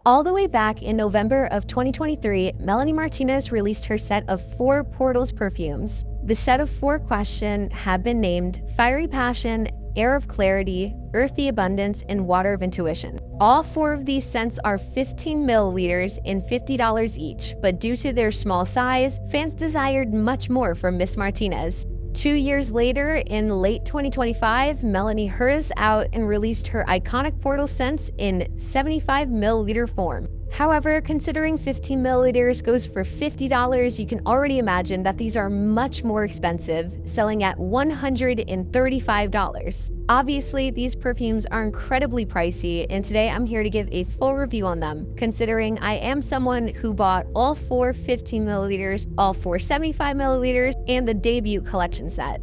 All the way back in November of 2023, Melanie Martinez released her set of 4 Portals perfumes. The set of 4 have been named Fiery Passion, Air of Clarity, Earthy Abundance, and Water of Intuition. All 4 of these scents are 15 milliliters and $50 each, but due to their small size, fans desired much more from Miss Martinez. 2 years later, in late 2025, Melanie hurries out and released her iconic Portal scents in 75 milliliter form. However, considering 15 milliliters goes for $50, you can already imagine that these are much more expensive, selling at $135. Obviously, these perfumes are incredibly pricey, and today I'm here to give a full review on them, considering I am someone who bought all 4 15 milliliters, all 4 75 milliliters, and the debut collection set.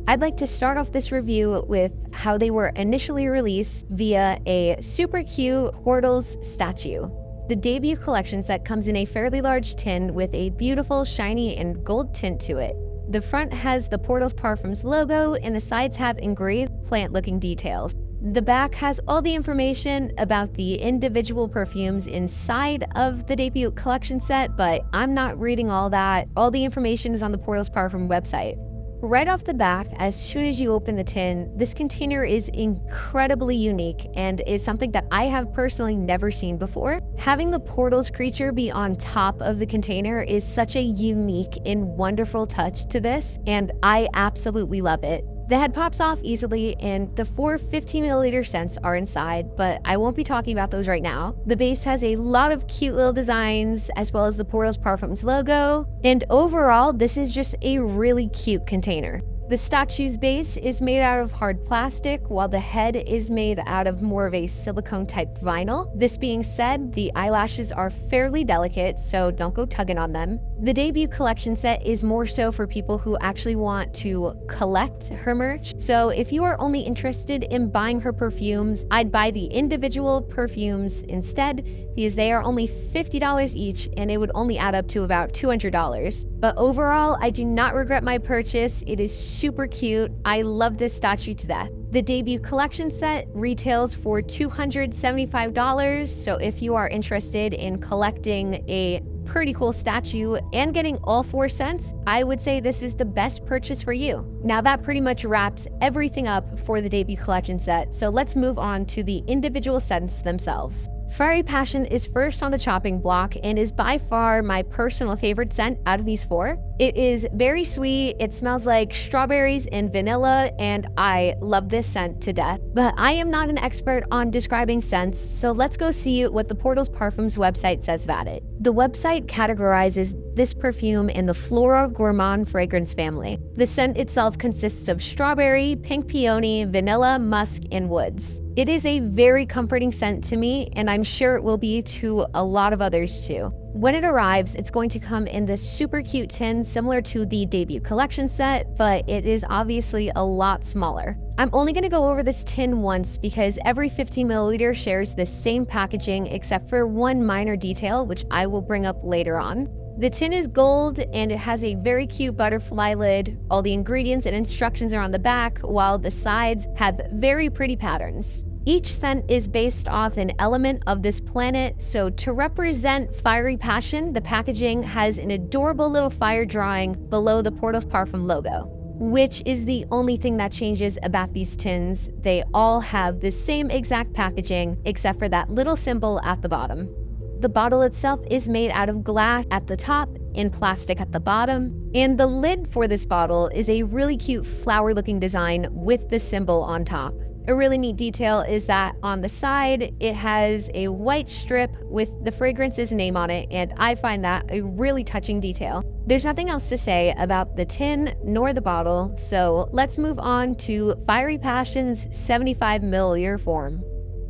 I'd like to start off this review with how they were initially released via a super cute Portals statue. The debut collection set comes in a fairly large tin with a beautiful shiny and gold tint to it. The front has the Portals Parfums logo and the sides have engraved plant-looking details. The back has all the information about the individual perfumes inside of the debut collection set, but I'm not reading all that. All the information is on the Portals Parfum website. Right off the back, as soon as you open the tin, this container is incredibly unique and is something that I have personally never seen before. Having the Portals creature be on top of the container is such a unique and wonderful touch to this, and I absolutely love it. The head pops off easily, and the 4 15 milliliter scents are inside, but I won't be talking about those right now. The base has a lot of cute little designs, as well as the Portals Parfums logo, and overall, this is just a really cute container. The statue's base is made out of hard plastic, while the head is made out of more of a silicone type vinyl. This being said, the eyelashes are fairly delicate, so don't go tugging on them. The debut collection set is more so for people who actually want to collect her merch. So if you are only interested in buying her perfumes, I'd buy the individual perfumes instead, because they are only $50 each and it would only add up to about $200. But overall, I do not regret my purchase. It is super cute. I love this statue to death. The debut collection set retails for $275, so if you are interested in collecting a pretty cool statue and getting all 4 scents, I would say this is the best purchase for you. Now that pretty much wraps everything up for the debut collection set, so let's move on to the individual scents themselves. Fiery Passion is first on the chopping block and is by far my personal favorite scent out of these 4. It is very sweet, it smells like strawberries and vanilla, and I love this scent to death. But I am not an expert on describing scents, so let's go see what the Portals Parfums website says about it. The website categorizes this perfume in the Flora Gourmand fragrance family. The scent itself consists of strawberry, pink peony, vanilla, musk, and woods. It is a very comforting scent to me, and I'm sure it will be to a lot of others too. When it arrives, it's going to come in this super cute tin similar to the debut collection set, but it is obviously a lot smaller. I'm only going to go over this tin once because every 15 milliliter shares the same packaging except for one minor detail, which I will bring up later on. The tin is gold and it has a very cute butterfly lid. All the ingredients and instructions are on the back, while the sides have very pretty patterns. Each scent is based off an element of this planet, so to represent Fiery Passion, the packaging has an adorable little fire drawing below the Portals Parfum logo, which is the only thing that changes about these tins. They all have the same exact packaging, except for that little symbol at the bottom. The bottle itself is made out of glass at the top and plastic at the bottom, and the lid for this bottle is a really cute flower-looking design with the symbol on top. A really neat detail is that on the side, it has a white strip with the fragrance's name on it, and I find that a really touching detail. There's nothing else to say about the tin nor the bottle, so let's move on to Fiery Passion's 75 milliliter form.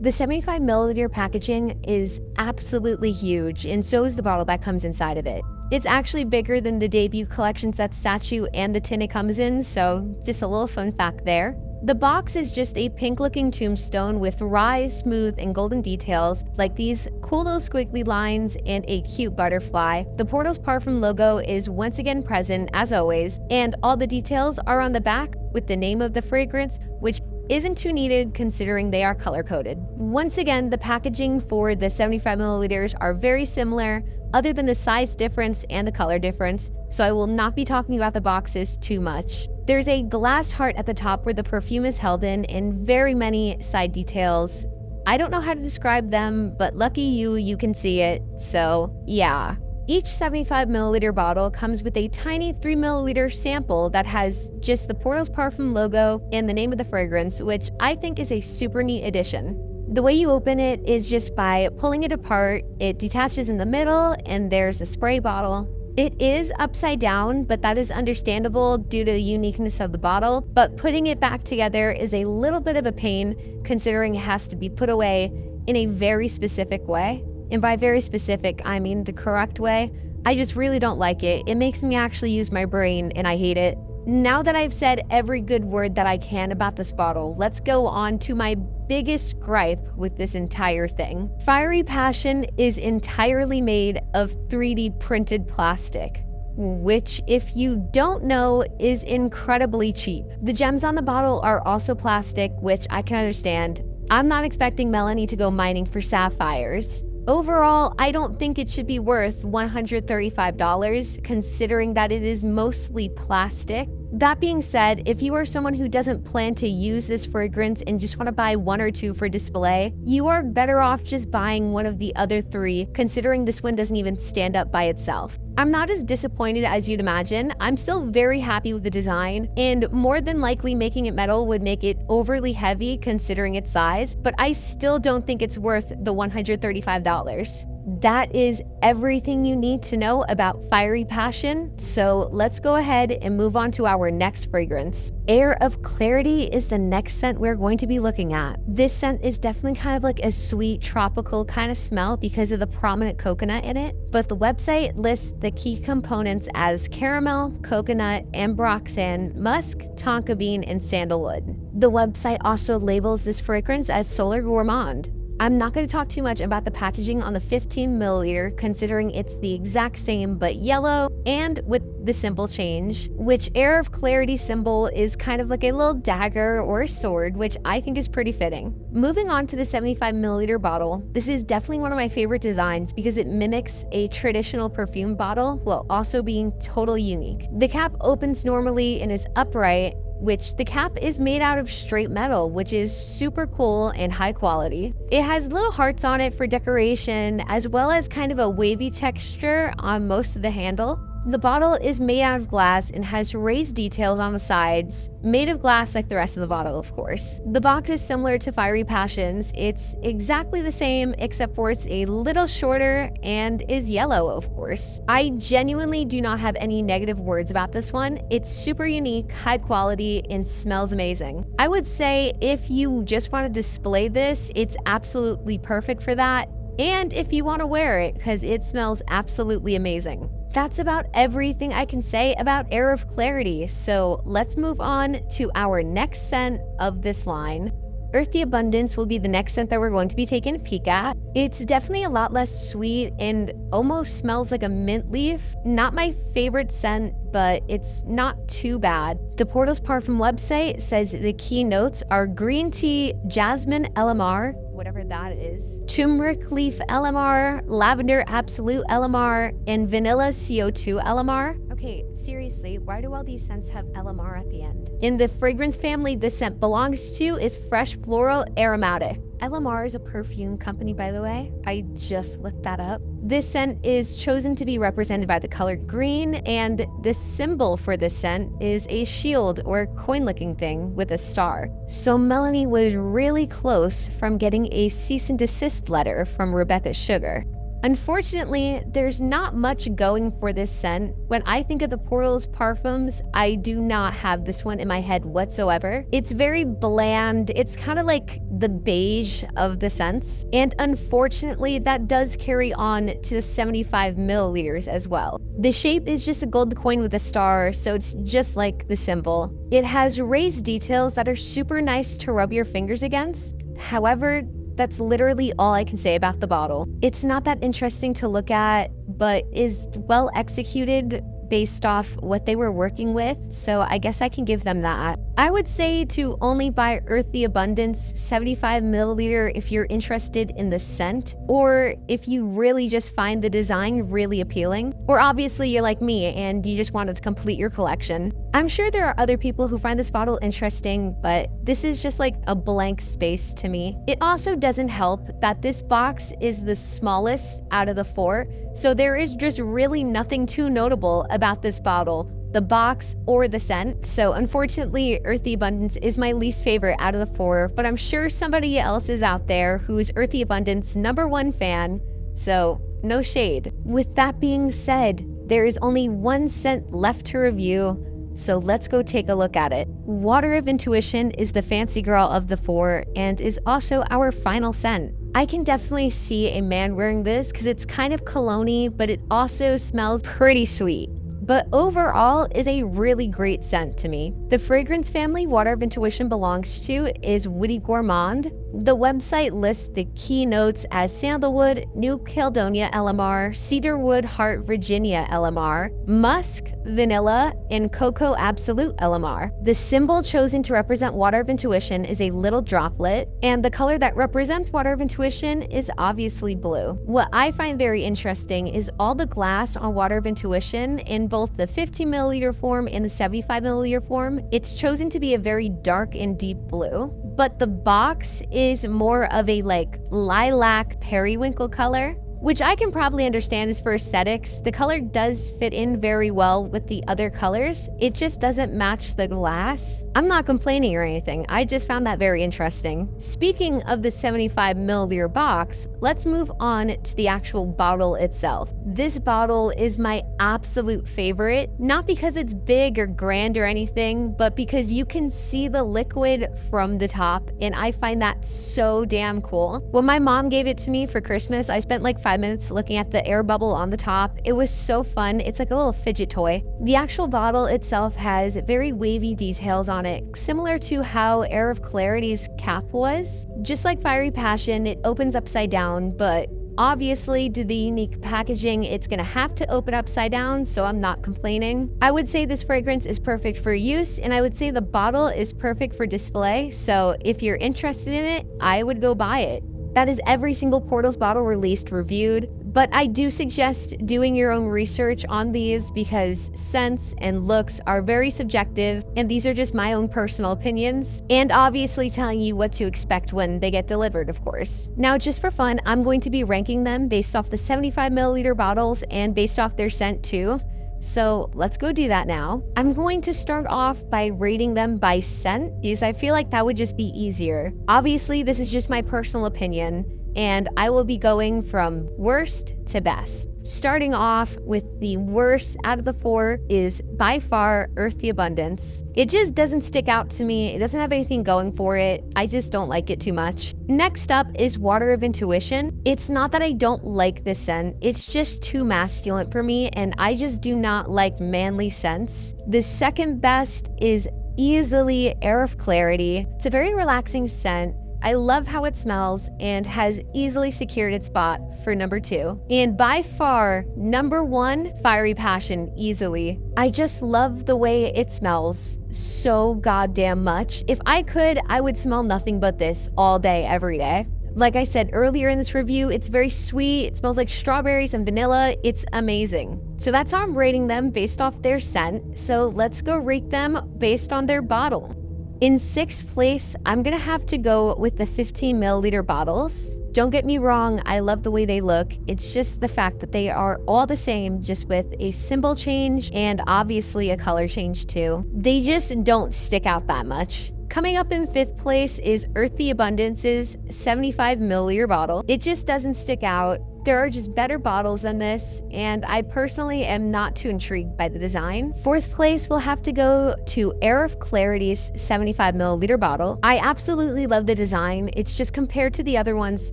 The 75 milliliter packaging is absolutely huge, and so is the bottle that comes inside of it. It's actually bigger than the debut collection set statue and the tin it comes in, so just a little fun fact there. The box is just a pink-looking tombstone with wry, smooth, and golden details like these cool little squiggly lines and a cute butterfly. The Portals Parfum logo is once again present as always, and all the details are on the back with the name of the fragrance, which isn't too needed considering they are color-coded. Once again, the packaging for the 75 milliliters are very similar, other than the size difference and the color difference, so I will not be talking about the boxes too much. There's a glass heart at the top where the perfume is held in and very many side details. I don't know how to describe them, but lucky you can see it, so yeah. Each 75 milliliter bottle comes with a tiny 3 milliliter sample that has just the Portals Parfum logo and the name of the fragrance, which I think is a super neat addition. The way you open it is just by pulling it apart. It detaches in the middle and there's a spray bottle. It is upside down, but that is understandable due to the uniqueness of the bottle, but putting it back together is a little bit of a pain considering it has to be put away in a very specific way. And by very specific, I mean the correct way. I just really don't like it. It makes me actually use my brain and I hate it. Now that I've said every good word that I can about this bottle, let's go on to my biggest gripe with this entire thing. Fiery Passion is entirely made of 3D printed plastic, which, if you don't know, is incredibly cheap. The gems on the bottle are also plastic, which I can understand. I'm not expecting Melanie to go mining for sapphires. Overall, I don't think it should be worth $135 considering that it is mostly plastic. That being said, if you are someone who doesn't plan to use this fragrance and just want to buy one or two for display, you are better off just buying one of the other three, considering this one doesn't even stand up by itself. I'm not as disappointed as you'd imagine. I'm still very happy with the design, and more than likely making it metal would make it overly heavy considering its size, but I still don't think it's worth the $135. That is everything you need to know about Fiery Passion, so let's go ahead and move on to our next fragrance. Air of Clarity is the next scent we're going to be looking at. This scent is definitely kind of like a sweet, tropical kind of smell because of the prominent coconut in it, but the website lists the key components as caramel, coconut, ambroxan, musk, tonka bean, and sandalwood. The website also labels this fragrance as Solar Gourmand. I'm not going to talk too much about the packaging on the 15 milliliter considering it's the exact same but yellow and with the symbol change, which Air of Clarity symbol is kind of like a little dagger or a sword, which I think is pretty fitting. Moving on to the 75 milliliter bottle, this is definitely one of my favorite designs because it mimics a traditional perfume bottle while also being totally unique. The cap opens normally and is upright, which the cap is made out of straight metal, which is super cool and high quality. It has little hearts on it for decoration, as well as kind of a wavy texture on most of the handle. The bottle is made out of glass and has raised details on the sides, made of glass like the rest of the bottle, of course. The box is similar to Fiery Passions. It's exactly the same, except for it's a little shorter and is yellow, of course. I genuinely do not have any negative words about this one. It's super unique, high quality, and smells amazing. I would say if you just want to display this, it's absolutely perfect for that. And if you want to wear it, because it smells absolutely amazing. That's about everything I can say about Air of Clarity, so let's move on to our next scent of this line. Earthy Abundance will be the next scent that we're going to be taking a peek at. It's definitely a lot less sweet and almost smells like a mint leaf. Not my favorite scent, but it's not too bad. The Portals Parfum website says the key notes are green tea, jasmine LMR, whatever that is, turmeric leaf LMR, lavender absolute LMR, and vanilla CO2 LMR. Okay, seriously, why do all these scents have LMR at the end? In the fragrance family this scent belongs to is Fresh Floral Aromatic. LMR is a perfume company, by the way. I just looked that up. This scent is chosen to be represented by the color green, and the symbol for this scent is a shield or coin-looking thing with a star. So Melanie was really close from getting a cease and desist letter from Rebecca Sugar. Unfortunately, there's not much going for this scent. When I think of the Portals Parfums, I do not have this one in my head whatsoever. It's very bland. It's kind of like the beige of the scents. And unfortunately, that does carry on to the 75 milliliters as well. The shape is just a gold coin with a star, so it's just like the symbol. It has raised details that are super nice to rub your fingers against. However, that's literally all I can say about the bottle. It's not that interesting to look at, but is well executed based off what they were working with, so I guess I can give them that. I would say to only buy Earthy Abundance 75 milliliter if you're interested in the scent, or if you really just find the design really appealing, or obviously you're like me and you just wanted to complete your collection. I'm sure there are other people who find this bottle interesting, but this is just like a blank space to me. It also doesn't help that this box is the smallest out of the 4, so there is just really nothing too notable about this bottle, the box or the scent. So unfortunately, Earthy Abundance is my least favorite out of the 4, but I'm sure somebody else is out there who is Earthy Abundance #1 fan, so no shade. With that being said, there is only one scent left to review, so let's go take a look at it. Water of Intuition is the fancy girl of the 4 and is also our final scent. I can definitely see a man wearing this because it's kind of cologne-y, but it also smells pretty sweet. But overall is a really great scent to me. The fragrance family Water of Intuition belongs to is Woody Gourmand. The website lists the key notes as sandalwood, New Caledonia LMR, cedarwood, heart, Virginia LMR, musk, vanilla, and cocoa absolute LMR. The symbol chosen to represent Water of Intuition is a little droplet, and the color that represents Water of Intuition is obviously blue. What I find very interesting is all the glass on Water of Intuition in both the 15 milliliter form and the 75 milliliter form. It's chosen to be a very dark and deep blue, but the box is more of a like lilac periwinkle color, which I can probably understand is for aesthetics. The color does fit in very well with the other colors. It just doesn't match the glass. I'm not complaining or anything. I just found that very interesting. Speaking of the 75 milliliter box, let's move on to the actual bottle itself. This bottle is my absolute favorite, not because it's big or grand or anything, but because you can see the liquid from the top, and I find that so damn cool. When my mom gave it to me for Christmas, I spent like 5 minutes looking at the air bubble on the top. It was so fun. It's like a little fidget toy. The actual bottle itself has very wavy details on it, similar to how Air of Clarity's cap was. Just like Fiery Passion, it opens upside down, but obviously, due to the unique packaging, it's gonna have to open upside down, so I'm not complaining. I would say this fragrance is perfect for use, and I would say the bottle is perfect for display, so if you're interested in it, I would go buy it. That is every single Portals bottle released reviewed, but I do suggest doing your own research on these because scents and looks are very subjective, and these are just my own personal opinions, and obviously telling you what to expect when they get delivered, of course. Now, just for fun, I'm going to be ranking them based off the 75 milliliter bottles and based off their scent too. So let's go do that now. I'm going to start off by rating them by scent because I feel like that would just be easier. Obviously, this is just my personal opinion, and I will be going from worst to best. Starting off with the worst out of the 4 is by far Earthy Abundance. It just doesn't stick out to me. It doesn't have anything going for it. I just don't like it too much. Next up is Water of Intuition. It's not that I don't like this scent. It's just too masculine for me, and I just do not like manly scents. The second best is easily Air of Clarity. It's a very relaxing scent. I love how it smells and has easily secured its spot for #2. And by far, #1, Fiery Passion, easily. I just love the way it smells so goddamn much. If I could, I would smell nothing but this all day, every day. Like I said earlier in this review, it's very sweet. It smells like strawberries and vanilla. It's amazing. So that's how I'm rating them based off their scent. So let's go rate them based on their bottle. In 6th place, I'm gonna have to go with the 15 milliliter bottles. Don't get me wrong, I love the way they look. It's just the fact that they are all the same, just with a symbol change and obviously a color change too. They just don't stick out that much. Coming up in 5th place is Earthy Abundance's 75 milliliter bottle. It just doesn't stick out. There are just better bottles than this, and I personally am not too intrigued by the design. 4th place will have to go to Air of Clarity's 75 milliliter bottle. I absolutely love the design. It's just compared to the other ones,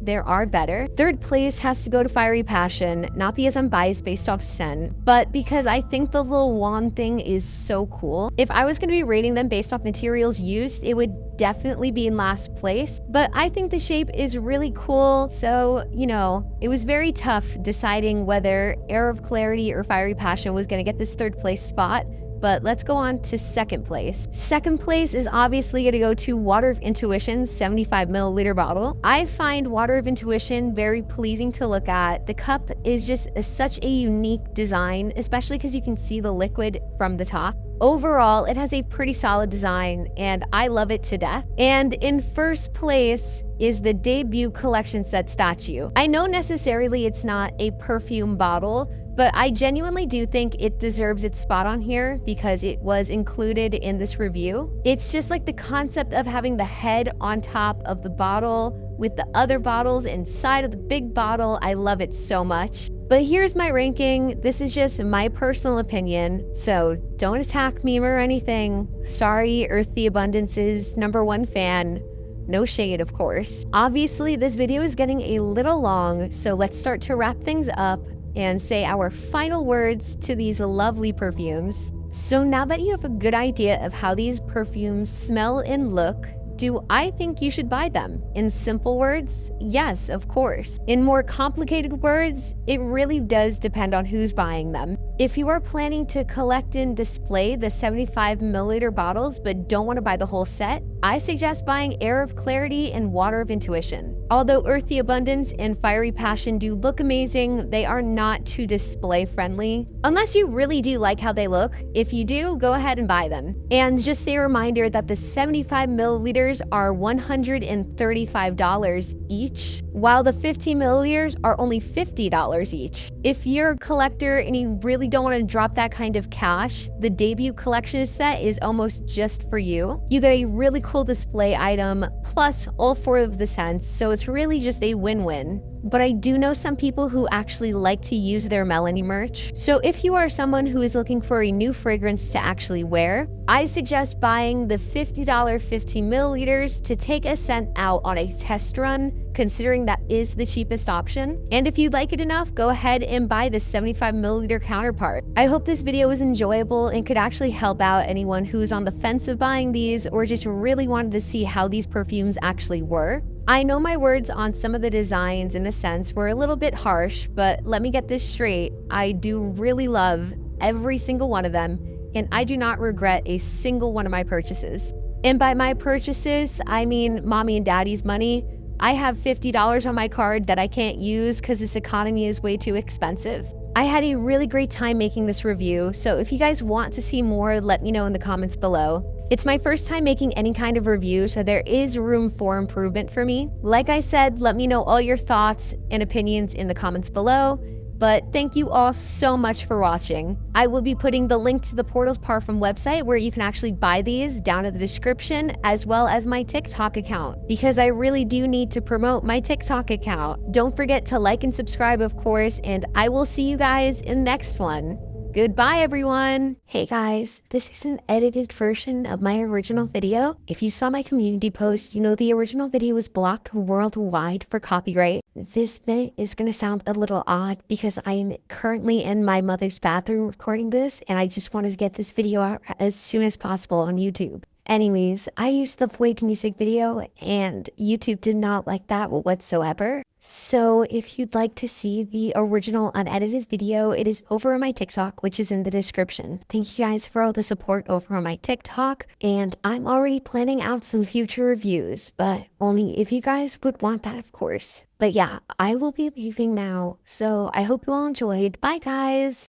there are better. 3rd place has to go to Fiery Passion, not because I'm biased based off scent, but because I think the little wand thing is so cool. If I was going to be rating them based off materials used, it would definitely be in last place, but I think the shape is really cool, so, you know, it was very tough deciding whether Air of Clarity or Fiery Passion was going to get this 3rd place spot, but let's go on to second place. Second place is obviously going to go to Water of Intuition's 75 milliliter bottle. I find Water of Intuition very pleasing to look at. The cup is just such a unique design, especially because you can see the liquid from the top. Overall, it has a pretty solid design and I love it to death. And in first place is the debut collection set statue. I know necessarily it's not a perfume bottle, but I genuinely do think it deserves its spot on here because it was included in this review. It's just like the concept of having the head on top of the bottle with the other bottles inside of the big bottle. I love it so much. But here's my ranking. This is just my personal opinion, so don't attack me or anything. Sorry, Earth the Abundance's #1 fan. No shade, of course. Obviously, this video is getting a little long, so let's start to wrap things up and say our final words to these lovely perfumes. So now that you have a good idea of how these perfumes smell and look, do I think you should buy them? In simple words, yes, of course. In more complicated words, it really does depend on who's buying them. If you are planning to collect and display the 75 milliliter bottles but don't want to buy the whole set, I suggest buying Air of Clarity and Water of Intuition. Although Earthy Abundance and Fiery Passion do look amazing, they are not too display friendly. Unless you really do like how they look, if you do, go ahead and buy them. And just a reminder that the 75 milliliters are $135 each, while the 50 milliliters are only $50 each. If you're a collector and you really don't want to drop that kind of cash, the debut collection set is almost just for you. You get a really cool display item plus all 4 of the scents, so it's really just a win-win. But I do know some people who actually like to use their Melanie merch. So if you are someone who is looking for a new fragrance to actually wear, I suggest buying the $50 50 milliliters to take a scent out on a test run, considering that is the cheapest option. And if you like it enough, go ahead and buy the 75 milliliter counterpart. I hope this video was enjoyable and could actually help out anyone who's on the fence of buying these or just really wanted to see how these perfumes actually were. I know my words on some of the designs in a sense were a little bit harsh, but let me get this straight. I do really love every single one of them, and I do not regret a single one of my purchases. And by my purchases, I mean mommy and daddy's money. I have $50 on my card that I can't use because this economy is way too expensive. I had a really great time making this review, so if you guys want to see more, let me know in the comments below. It's my first time making any kind of review, so there is room for improvement for me. Like I said, let me know all your thoughts and opinions in the comments below. But thank you all so much for watching. I will be putting the link to the Portals Parfum website where you can actually buy these down in the description, as well as my TikTok account, because I really do need to promote my TikTok account. Don't forget to like and subscribe, of course, and I will see you guys in the next one. Goodbye, everyone. Hey guys, this is an edited version of my original video. If you saw my community post, you know the original video was blocked worldwide for copyright. This bit is gonna sound a little odd because I am currently in my mother's bathroom recording this, and I just wanted to get this video out as soon as possible on YouTube. Anyways, I used the void music video and YouTube did not like that whatsoever. So if you'd like to see the original unedited video, it is over on my TikTok, which is in the description. Thank you guys for all the support over on my TikTok, and I'm already planning out some future reviews, but only if you guys would want that, of course. But yeah, I will be leaving now, so I hope you all enjoyed. Bye guys!